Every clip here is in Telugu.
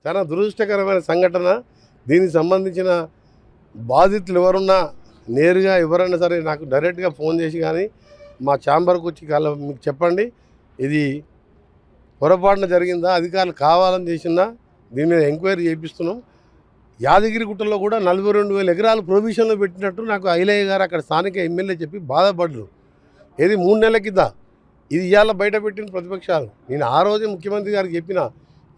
చాలా దురదృష్టకరమైన సంఘటన. దీనికి సంబంధించిన బాధితులు ఎవరున్నా నేరుగా ఎవరైనా సరే నాకు డైరెక్ట్గా ఫోన్ చేసి కానీ మా ఛాంబర్కి వచ్చి మీకు చెప్పండి, ఇది పొరపాటున జరిగిందా, అధికారులు కావాలని చేసిందా, దీని మీద ఎంక్వైరీ చేయిస్తున్నాం. యాదగిరిగుట్టలో కూడా 42,000 ఎకరాలు ప్రొవిజన్లో పెట్టినట్టు నాకు ఐలయ్య గారు అక్కడ స్థానిక ఎమ్మెల్యే చెప్పి బాధపడ్డారు. ఏది 3 నెలల కింద. ఇది ఇవాళ బయట పెట్టిన ప్రతిపక్షాలు. నేను ఆ రోజే ముఖ్యమంత్రి గారికి చెప్పిన,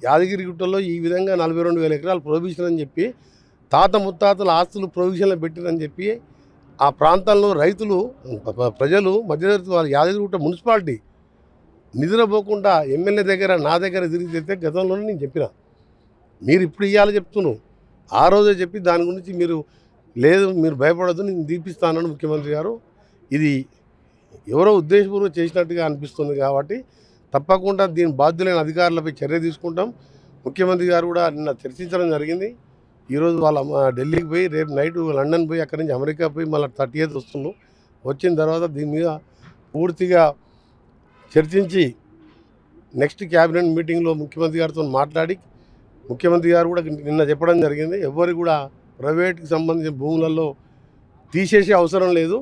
యాదగిరిగుట్టలో ఈ విధంగా 42,000 ఎకరాలు ప్రొవిజన్ అని చెప్పి తాత ముత్తాతల ఆస్తులు ప్రొవిజన్లో పెట్టిరని చెప్పి ఆ ప్రాంతాల్లో రైతులు ప్రజలు మధ్యతరగతి వాళ్ళు యాదగిరిగుట్ట మున్సిపాలిటీ నిద్రపోకుండా ఎమ్మెల్యే దగ్గర నా దగ్గర తిరిగితే గతంలోనే నేను చెప్పిన. మీరు ఇప్పుడు ఇవ్వాలి చెప్తున్నాను, ఆ రోజే చెప్పి దాని గురించి మీరు భయపడద్దు, నేను దీపిస్తానని ముఖ్యమంత్రి గారు. ఇది ఎవరో ఉద్దేశపూర్వకం చేసినట్టుగా అనిపిస్తుంది కాబట్టి తప్పకుండా దీని బాధ్యులైన అధికారులపై చర్య తీసుకుంటాం. ముఖ్యమంత్రి గారు కూడా నిన్న చర్చించడం జరిగింది. ఈరోజు వాళ్ళ ఢిల్లీకి పోయి రేపు నైట్ లండన్ పోయి అక్కడి నుంచి అమెరికా పోయి మళ్ళీ 30th వస్తున్నాం. వచ్చిన తర్వాత దీని మీద పూర్తిగా చర్చించి నెక్స్ట్ క్యాబినెట్ మీటింగ్లో ముఖ్యమంత్రి గారితో మాట్లాడి, ముఖ్యమంత్రి గారు కూడా నిన్న చెప్పడం జరిగింది, ఎవరు కూడా ప్రైవేట్కి సంబంధించిన భూములలో తీసేసే అవసరం లేదు,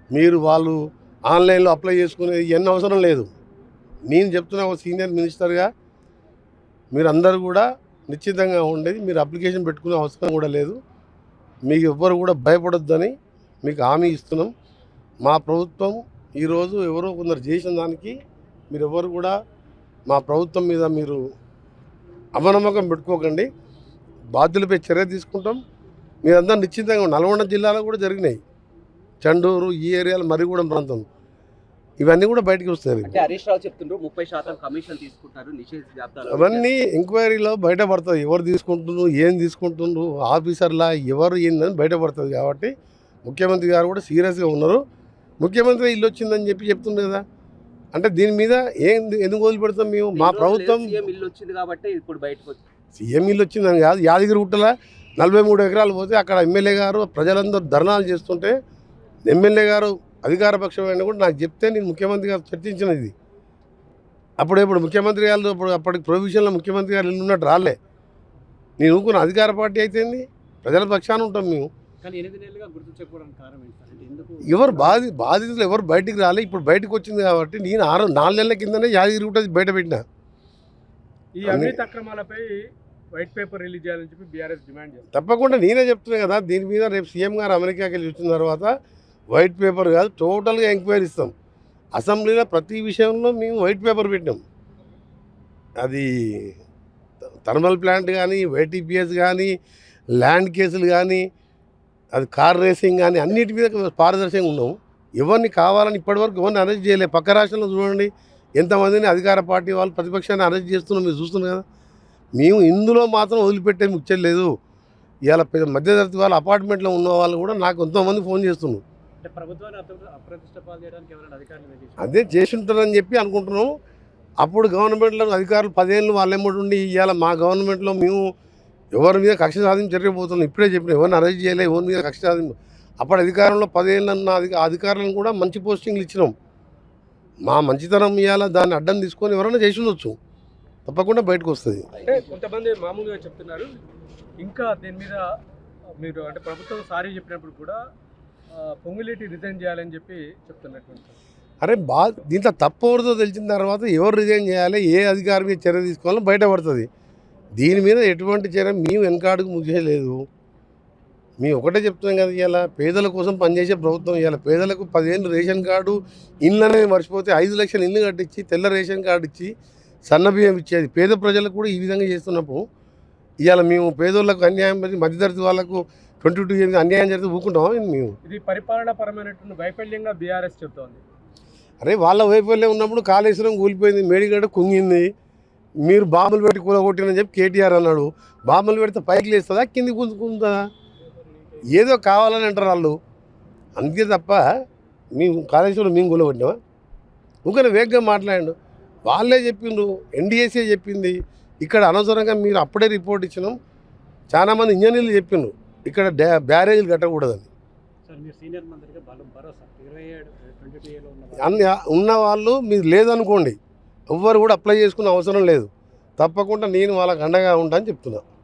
మీరు వాళ్ళు ఆన్లైన్లో అప్లై చేసుకునేది ఇవన్నీ అవసరం లేదు. నేను చెప్తున్నా ఒక సీనియర్ మినిస్టర్గా మీరందరూ కూడా నిశ్చితంగా ఉండేది, మీరు అప్లికేషన్ పెట్టుకునే అవసరం కూడా లేదు, మీకు ఎవ్వరు కూడా భయపడొద్దని మీకు హామీ ఇస్తున్నాం. మా ప్రభుత్వం ఈరోజు ఎవరో కొందరు చేసిన దానికి మీరు ఎవరు కూడా మా ప్రభుత్వం మీద మీరు అపనమ్మకం పెట్టుకోకండి. బాధ్యులపై చర్య తీసుకుంటాం. మీరందరూ నిశ్చితంగా నల్గొండ జిల్లాలో కూడా జరిగినాయి, చండూరు ఈ ఏరియాలో మరిగూడెం ప్రాంతం, ఇవన్నీ కూడా బయటకు వస్తాయి. హరీష్ రావు చెప్తుండ్రు 30% కమిషన్ తీసుకుంటారు నిషేధ జాబితాలో. అవన్నీ ఎంక్వైరీలో బయటపడుతుంది, ఎవరు తీసుకుంటున్నారు, ఏం తీసుకుంటున్నారు, ఆఫీసర్లా ఎవరు ఏందని బయటపడుతుంది. కాబట్టి ముఖ్యమంత్రి గారు కూడా సీరియస్గా ఉన్నారు. ముఖ్యమంత్రి ఇల్లు వచ్చిందని చెప్తుంది కదా, అంటే దీని మీద ఎందుకు వదిలిపెడతాం మేము? మా ప్రభుత్వం ఇల్లు వచ్చింది కాబట్టి ఇప్పుడు బయటకు సీఎం ఇల్లు వచ్చిందని కాదు, యాదగిరిగుట్టలో 43 ఎకరాలు పోతే అక్కడ ఎమ్మెల్యే గారు ప్రజలందరూ ధర్నాలు చేస్తుంటే ఎమ్మెల్యే గారు అధికార పక్షమైన కూడా నాకు చెప్తే నేను ముఖ్యమంత్రి గారు చర్చించినది. ఇప్పుడు ముఖ్యమంత్రి గారు అప్పటికి ప్రొవిజన్లో ముఖ్యమంత్రి గారు ఇల్లు ఉన్నట్టు రాలే. నేను ఊరుకున్న అధికార పార్టీ అయితేంది, ప్రజల పక్షాన ఉంటాం మేము. ఎవరు బాధితులు ఎవరు బయటికి రాలే, ఇప్పుడు బయటకు వచ్చింది కాబట్టి నేను 4 నెలల కిందనే యాదగిరిగుట్ట బయట పెట్టిన. ఈ అవినీతి అక్రమాలపై వైట్ పేపర్ రిలీజ్ చేయాలని చెప్పి బీఆర్ఎస్ డిమాండ్ చేస్తారు. తప్పకుండా నేనే చెప్తున్నా కదా, దీని మీద రేపు సీఎం గారు అమెరికాకి వెళ్ళి వచ్చిన తర్వాత వైట్ పేపర్ కాదు టోటల్గా ఎంక్వైరీ ఇస్తాం. అసెంబ్లీలో ప్రతి విషయంలో మేము వైట్ పేపర్ పెట్టినాం. అది థర్మల్ ప్లాంట్ కానీ, వైటీపీఎస్ కానీ, ల్యాండ్ కేసులు కానీ, అది కార్ రేసింగ్ కానీ, అన్నిటి మీద పారదర్శకంగా ఉన్నాము. ఎవరిని కావాలని ఇప్పటివరకు ఎవరిని అరెస్ట్ చేయలేదు. పక్క రాష్ట్రంలో చూడండి ఎంతమందిని అధికార పార్టీ వాళ్ళు ప్రతిపక్షాన్ని అరెస్ట్ చేస్తున్నాం, మీరు చూస్తున్నారు కదా. మేము ఇందులో మాత్రం వదిలిపెట్టే ముచ్చలేదు. ఇవాళ మధ్యతరగతి వాళ్ళు అపార్ట్మెంట్లో ఉన్న వాళ్ళు కూడా నాకు ఎంతోమంది ఫోన్ చేస్తున్నారు. అదే చేసి ఉంటారని చెప్పి అనుకుంటున్నాం. అప్పుడు గవర్నమెంట్లో అధికారులు 10 ఏళ్ళు వాళ్ళ ఎమ్మటి ఉండి, ఇవాళ మా గవర్నమెంట్లో మేము ఎవరి మీద కక్ష సాధించి చర్యపోతున్నాం. ఇప్పుడే చెప్పిన ఎవరిని అరెస్ట్ చేయలే, ఎవరి మీద కక్ష సాధింపు. అప్పుడు అధికారంలో 10 ఏళ్ళన్న అధికారులను కూడా మంచి పోస్టింగ్లు ఇచ్చినాం. మా మంచితనం ఇవాళ దాన్ని అడ్డం తీసుకొని ఎవరైనా చేసి ఉండొచ్చు, తప్పకుండా బయటకు వస్తుంది. అంటే కొంతమంది మామూలుగా చెప్తున్నారు, ఇంకా దీని మీద మీరు అంటే ప్రభుత్వం సారీ చెప్పినప్పుడు కూడా పొంగులేటి రిజైన్ చేయాలని చెప్పి చెప్తున్నటువంటి. అరే దీంట్లో తప్పవరదో తెలిసిన తర్వాత ఎవరు రిజైన్ చేయాలి, ఏ అధికారి మీద చర్య తీసుకోవాలని బయటపడుతుంది. దీని మీద ఎటువంటి చర్య మేము వెనకాడుకు ముగియలేదు. మేము ఒకటే చెప్తున్నాం కదా, ఇవాళ పేదల కోసం పనిచేసే ప్రభుత్వం. ఇవాళ పేదలకు 10 ఏళ్ళు రేషన్ కార్డు ఇల్లు అనేది మర్చిపోతే 5 లక్షలు ఇల్లు కట్టించి తెల్ల రేషన్ కార్డు ఇచ్చి సన్న బియ్యం ఇచ్చేది పేద ప్రజలకు కూడా ఈ విధంగా చేస్తున్నప్పుడు ఇవాళ మేము పేదోళ్ళకు అన్యాయం చేసి మధ్యతరగతి వాళ్ళకు 22 years అన్యాయం జరిగితే ఊరుకుంటాం మేము? ఇది పరిపాలనాపరమైనటువంటి వైఫల్యంగా బీఆర్ఎస్ చెప్తోంది. అరే వాళ్ళ వైఫల్యం ఉన్నప్పుడు కాళేశ్వరం కూలిపోయింది, మేడిగడ్డ కుంగింది, మీరు బాంబులు పెట్టి కూలగొట్టినని చెప్పి కేటీఆర్ అన్నాడు. బాంబులు పెడితే పైకి లేస్తుందా, కింది కూలుకుంటుందా? ఏదో కావాలని అంటారు వాళ్ళు, అందుకే తప్ప మేము కాళేశ్వరం మేము కూలగొట్టినామా? ఊరికే వేగంగా మాట్లాడండు. వాళ్ళే చెప్పిండ్రు, ఎన్డీఏసీ చెప్పింది. ఇక్కడ అనవసరంగా మీరు అప్పుడే రిపోర్ట్ ఇచ్చినాం. చాలామంది ఇంజనీర్లు చెప్పిండ్రు ఇక్కడ బ్యారేజీలు కట్టకూడదని. ఉన్న వాళ్ళు మీరు లేదనుకోండి, ఎవ్వరు కూడా అప్లై చేసుకునే అవసరం లేదు. తప్పకుండా నేను వాళ్ళకి అండగా ఉంటాను చెప్తున్నా.